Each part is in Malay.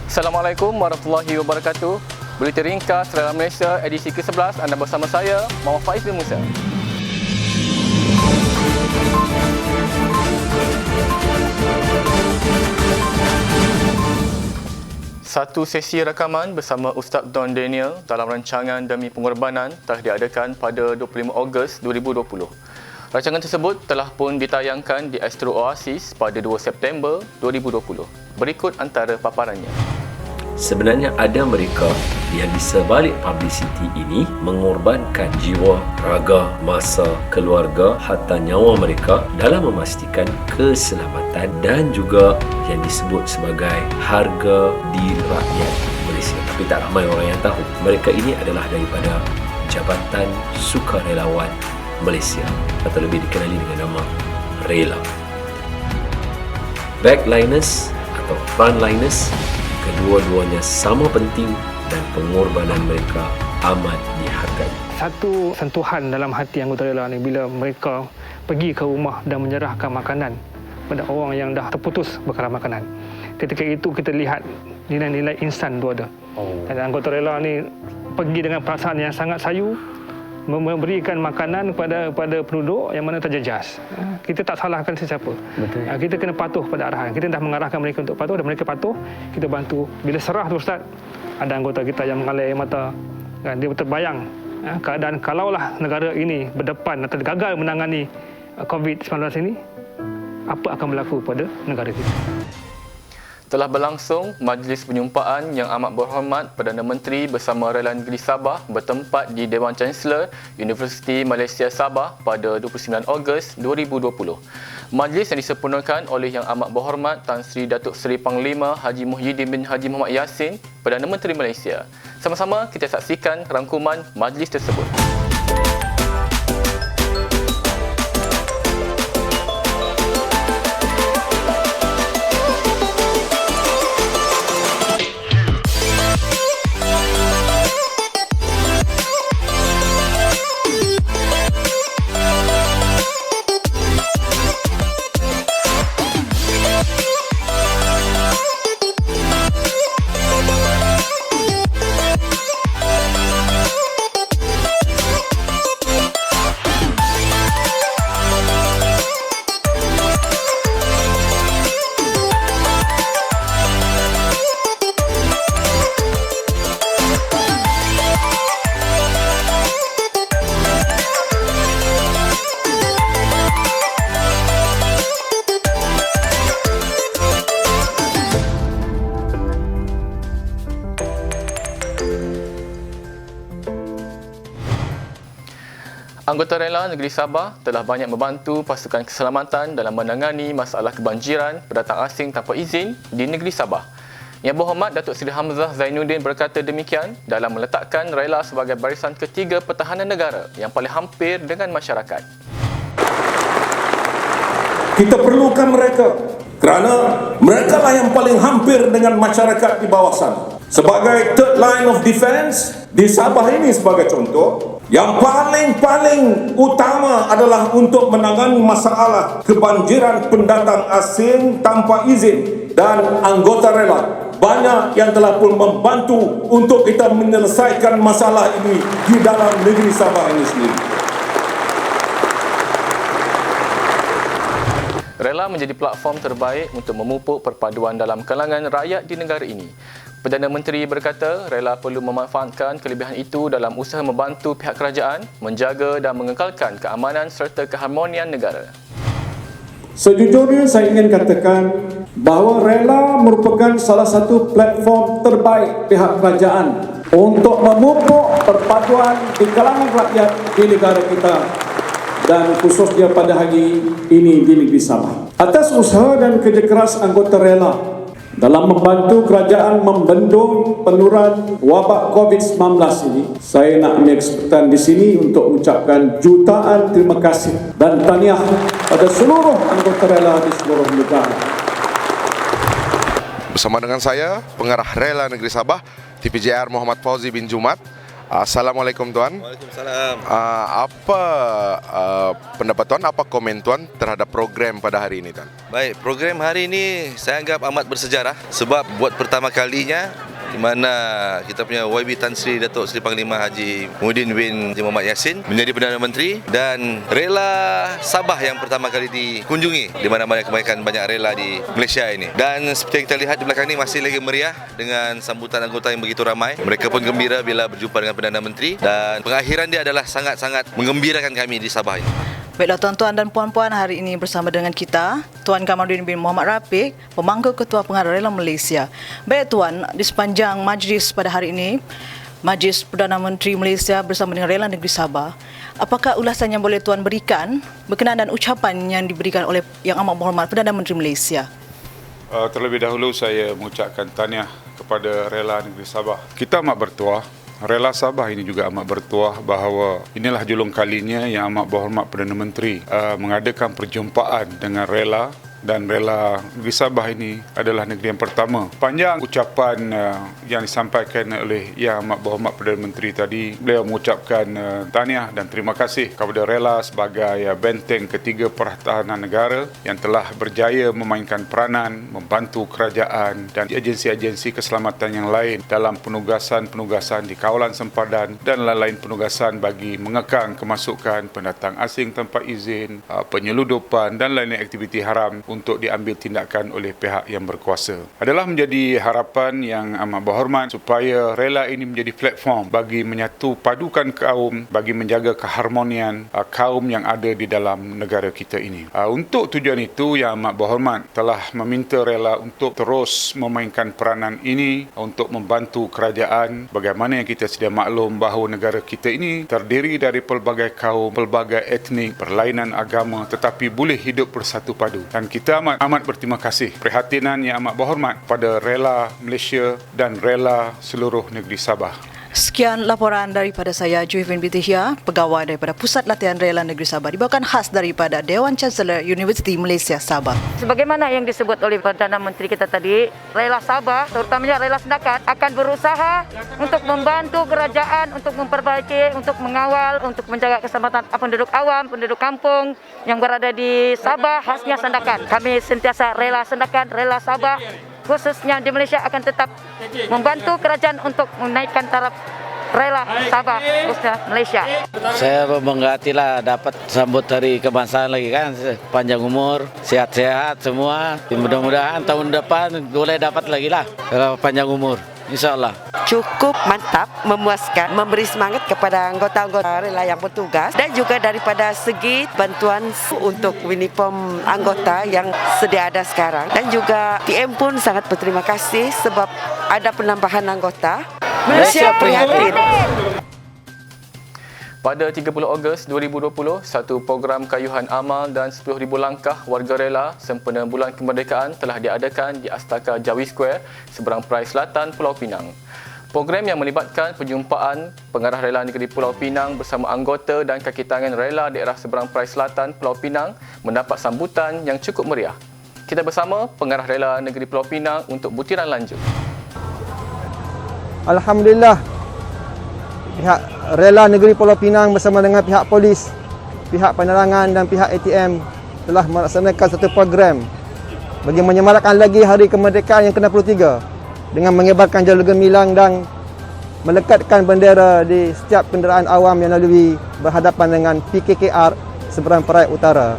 Assalamualaikum warahmatullahi wabarakatuh. Berita ringkas Rela Malaysia edisi ke-11, anda bersama saya, Muhammad Faiz bin Musa. Satu sesi rakaman bersama Ustaz Don Daniel dalam rancangan Demi Pengorbanan telah diadakan pada 25 Ogos 2020. Rancangan tersebut telah pun ditayangkan di Astro Oasis pada 2 September 2020. Berikut antara paparannya. Sebenarnya ada mereka yang di sebalik publicity ini mengorbankan jiwa, raga, masa, keluarga, hatta nyawa mereka dalam memastikan keselamatan dan juga yang disebut sebagai harga diri rakyat Malaysia. Tapi tak ramai orang yang tahu mereka ini adalah daripada Jabatan Sukarelawan Malaysia atau lebih dikenali dengan nama RELA. Backliners atau frontliners, kedua-duanya sama penting dan pengorbanan mereka amat dihargai. Satu sentuhan dalam hati anggota RELA ni bila mereka pergi ke rumah dan menyerahkan makanan pada orang yang dah terputus bekalan makanan. Ketika itu kita lihat nilai-nilai insan tu ada. Dan anggota RELA ni pergi dengan perasaan yang sangat sayu, memberikan makanan kepada penduduk yang mana terjejas. Kita tak salahkan sesiapa. Betul. Kita kena patuh pada arahan. Kita dah mengarahkan mereka untuk patuh dan mereka patuh, kita bantu. Bila serah tu Ustaz, ada anggota kita yang mengalir air mata. Dia terbayang keadaan kalaulah negara ini berdepan atau gagal menangani COVID-19 ini, apa akan berlaku pada negara kita. Telah berlangsung majlis penyumpaan yang amat berhormat Perdana Menteri bersama Rela Negeri Sabah bertempat di Dewan Chancellor Universiti Malaysia Sabah pada 29 Ogos 2020. Majlis yang disempurnakan oleh Yang Amat Berhormat Tan Sri Datuk Seri Panglima Haji Muhyiddin bin Haji Muhammad Yassin, Perdana Menteri Malaysia. Sama-sama kita saksikan rangkuman majlis tersebut. Anggota Rela Negeri Sabah telah banyak membantu pasukan keselamatan dalam menangani masalah kebanjiran pendatang asing tanpa izin di negeri Sabah. Yang Berhormat Datuk Seri Hamzah Zainuddin berkata demikian dalam meletakkan Rela sebagai barisan ketiga pertahanan negara yang paling hampir dengan masyarakat. Kita perlukan mereka kerana mereka lah yang paling hampir dengan masyarakat di bawah sana. Sebagai third line of defense di Sabah ini sebagai contoh, yang paling utama adalah untuk menangani masalah kebanjiran pendatang asing tanpa izin, dan anggota Rela banyak yang telah pun membantu untuk kita menyelesaikan masalah ini di dalam negeri Sabah ini sendiri. Rela menjadi platform terbaik untuk memupuk perpaduan dalam kalangan rakyat di negara ini. Perdana Menteri berkata Rela perlu memanfaatkan kelebihan itu dalam usaha membantu pihak kerajaan menjaga dan mengekalkan keamanan serta keharmonian negara. Sejujurnya saya ingin katakan bahawa Rela merupakan salah satu platform terbaik pihak kerajaan untuk memupuk perpaduan di kalangan rakyat di negara kita dan khususnya pada hari ini di negeri Sabah. Atas usaha dan kerja keras anggota Rela dalam membantu kerajaan membendung penurunan wabak COVID-19 ini, saya nak ambil kesempatan di sini untuk mengucapkan jutaan terima kasih dan tahniah pada seluruh anggota Rela di seluruh negara. Bersama dengan saya, Pengarah Rela Negeri Sabah, TPJR Muhammad Fauzi bin Jumat, Assalamualaikum Tuan. Waalaikumsalam. Apa pendapat Tuan, apa komen Tuan terhadap program pada hari ini Tuan? Baik, program hari ini saya anggap amat bersejarah sebab buat pertama kalinya di mana kita punya YB Tan Sri Datuk Seri Panglima Haji Muhyiddin bin Muhammad Yassin menjadi Perdana Menteri, dan rela Sabah yang pertama kali dikunjungi di mana-mana kebanyakan banyak rela di Malaysia ini. Dan seperti yang kita lihat di belakang ini masih lagi meriah dengan sambutan anggota yang begitu ramai. Mereka pun gembira bila berjumpa dengan Perdana Menteri, dan pengakhiran dia adalah sangat-sangat menggembirakan kami di Sabah ini. Baiklah tuan-tuan dan puan-puan, hari ini bersama dengan kita Tuan Kamaluddin bin Muhammad Rafiq, pemangku Ketua Pengarah Rela Malaysia. Baik tuan, di sepanjang majlis pada hari ini, Majlis Perdana Menteri Malaysia bersama dengan Rela Negeri Sabah, apakah ulasan yang boleh tuan berikan berkenaan dan ucapan yang diberikan oleh Yang Amat Berhormat Perdana Menteri Malaysia? Terlebih dahulu saya mengucapkan tahniah kepada Rela Negeri Sabah. Kita amat bertuah, Rela Sabah ini juga amat bertuah bahawa inilah julung kalinya Yang Amat Berhormat Perdana Menteri mengadakan perjumpaan dengan Rela, dan Rela Negeri Sabah ini adalah negeri yang pertama. Panjang ucapan yang disampaikan oleh Yang Amat Berhormat Perdana Menteri tadi, beliau mengucapkan tahniah dan terima kasih kepada Rela sebagai benteng ketiga pertahanan negara yang telah berjaya memainkan peranan membantu kerajaan dan agensi-agensi keselamatan yang lain dalam penugasan-penugasan di kawalan sempadan dan lain-lain penugasan bagi mengekang kemasukan pendatang asing tanpa izin, penyeludupan dan lain-lain aktiviti haram untuk diambil tindakan oleh pihak yang berkuasa. Adalah menjadi harapan Yang Amat Berhormat supaya Rela ini menjadi platform bagi menyatu padukan kaum, bagi menjaga keharmonian kaum yang ada di dalam negara kita ini. Untuk tujuan itu, Yang Amat Berhormat telah meminta Rela untuk terus memainkan peranan ini untuk membantu kerajaan. Bagaimana yang kita sedia maklum bahawa negara kita ini terdiri dari pelbagai kaum, pelbagai etnik, perlainan agama, tetapi boleh hidup bersatu padu. Dan kita amat berterima kasih perhatian Yang Amat Berhormat pada Rela Malaysia dan Rela seluruh negeri Sabah. Sekian laporan daripada saya, Juhifin binti Hia, pegawai daripada Pusat Latihan Rela Negeri Sabah, dibawakan khas daripada Dewan Chancellor Universiti Malaysia Sabah. Sebagaimana yang disebut oleh Perdana Menteri kita tadi, Rela Sabah, terutamanya Rela Sendakan, akan berusaha untuk membantu kerajaan, untuk memperbaiki, untuk mengawal, untuk menjaga keselamatan penduduk awam, penduduk kampung yang berada di Sabah, khasnya Sendakan. Kami sentiasa Rela Sendakan, Rela Sabah, khususnya di Malaysia akan tetap membantu kerajaan untuk menaikkan taraf Rela Sabah, khususnya Malaysia. Saya berbangga hatilah dapat sambut hari kebangsaan lagi kan, panjang umur, sehat-sehat semua. Mudah-mudahan tahun depan boleh dapat lagi lah panjang umur. InsyaAllah. Cukup mantap, memuaskan, memberi semangat kepada anggota-anggota rela yang bertugas, dan juga daripada segi bantuan untuk uniform anggota yang sedia ada sekarang. Dan juga PM pun sangat berterima kasih sebab ada penambahan anggota. Malaysia prihatin. Pada 30 Ogos 2020, satu program kayuhan amal dan 10,000 langkah warga rela sempena Bulan Kemerdekaan telah diadakan di Astaka Jawi Square, seberang Perai Selatan, Pulau Pinang. Program yang melibatkan perjumpaan pengarah rela negeri Pulau Pinang bersama anggota dan kaki tangan rela daerah seberang Perai Selatan, Pulau Pinang mendapat sambutan yang cukup meriah. Kita bersama pengarah rela negeri Pulau Pinang untuk butiran lanjut. Alhamdulillah, pihak Rela Negeri Pulau Pinang bersama dengan pihak polis, pihak penerangan dan pihak ATM telah melaksanakan satu program bagi menyemarakkan lagi Hari Kemerdekaan yang ke-63 dengan mengibarkan jalur gemilang dan melekatkan bendera di setiap kenderaan awam yang lalui berhadapan dengan PKKR seberang Perai Utara.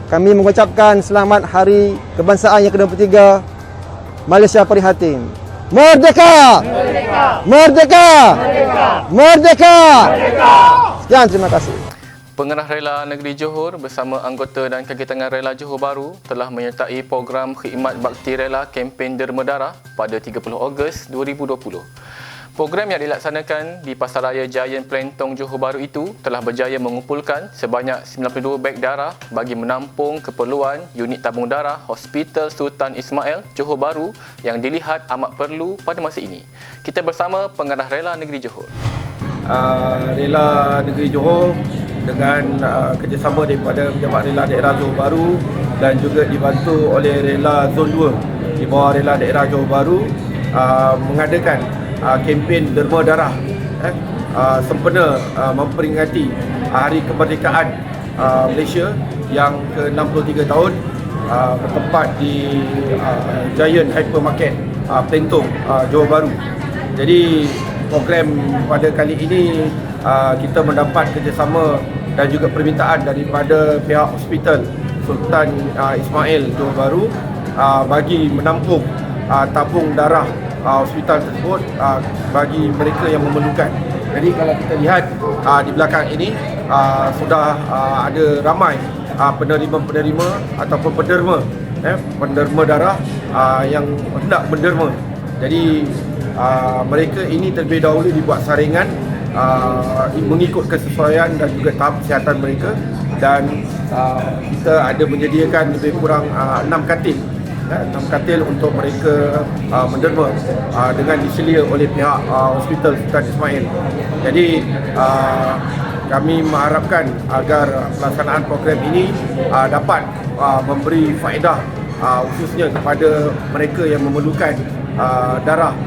Kami mengucapkan selamat Hari Kebangsaan yang ke-23. Malaysia prihatin. Merdeka! Merdeka! Merdeka! Merdeka! Merdeka! Sekian, terima kasih. Pengarah Rela Negeri Johor bersama anggota dan kaki tangan Rela Johor Bahru telah menyertai program Khidmat Bakti Rela kempen Derma Darah pada 30 Ogos 2020. Program yang dilaksanakan di Pasaraya Giant Plentong Johor Bahru itu telah berjaya mengumpulkan sebanyak 92 beg darah bagi menampung keperluan unit tabung darah Hospital Sultan Ismail Johor Bahru yang dilihat amat perlu pada masa ini. Kita bersama pengarah Rela Negeri Johor. Rela Negeri Johor dengan kerjasama daripada Pejabat Rela Daerah Johor Bahru dan juga dibantu oleh Rela Zon 2 di bawah Rela Daerah Johor Bahru mengadakan kempen derma darah sempena memperingati Hari Kemerdekaan Malaysia yang ke-63 tahun, bertempat di Giant Hypermarket Plentong, Johor Bahru. Jadi program pada kali ini kita mendapat kerjasama dan juga permintaan daripada pihak Hospital Sultan Ismail Johor Bahru bagi menampung tabung darah hospital tersebut bagi mereka yang memerlukan. Jadi kalau kita lihat di belakang ini sudah ada ramai penerima-penerima ataupun penderma darah yang hendak menderma. Jadi mereka ini terlebih dahulu dibuat saringan mengikut kesesuaian dan juga tahap kesihatan mereka, dan kita ada menyediakan lebih kurang 6 katil untuk mereka menderma dengan diselia oleh pihak Hospital Sultan Ismail. Jadi kami mengharapkan agar pelaksanaan program ini dapat memberi faedah khususnya kepada mereka yang memerlukan darah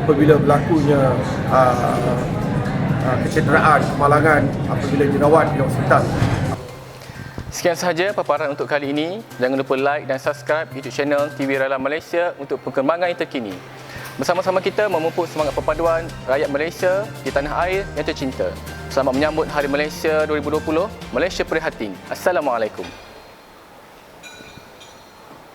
apabila berlakunya kecederaan, kemalangan apabila dirawat di hospital. Sekian sahaja paparan untuk kali ini. Jangan lupa like dan subscribe YouTube channel TV Rela Malaysia untuk perkembangan yang terkini. Bersama-sama kita memupuk semangat perpaduan rakyat Malaysia di tanah air yang tercinta. Selamat menyambut Hari Malaysia 2020. Malaysia Prihatin. Assalamualaikum.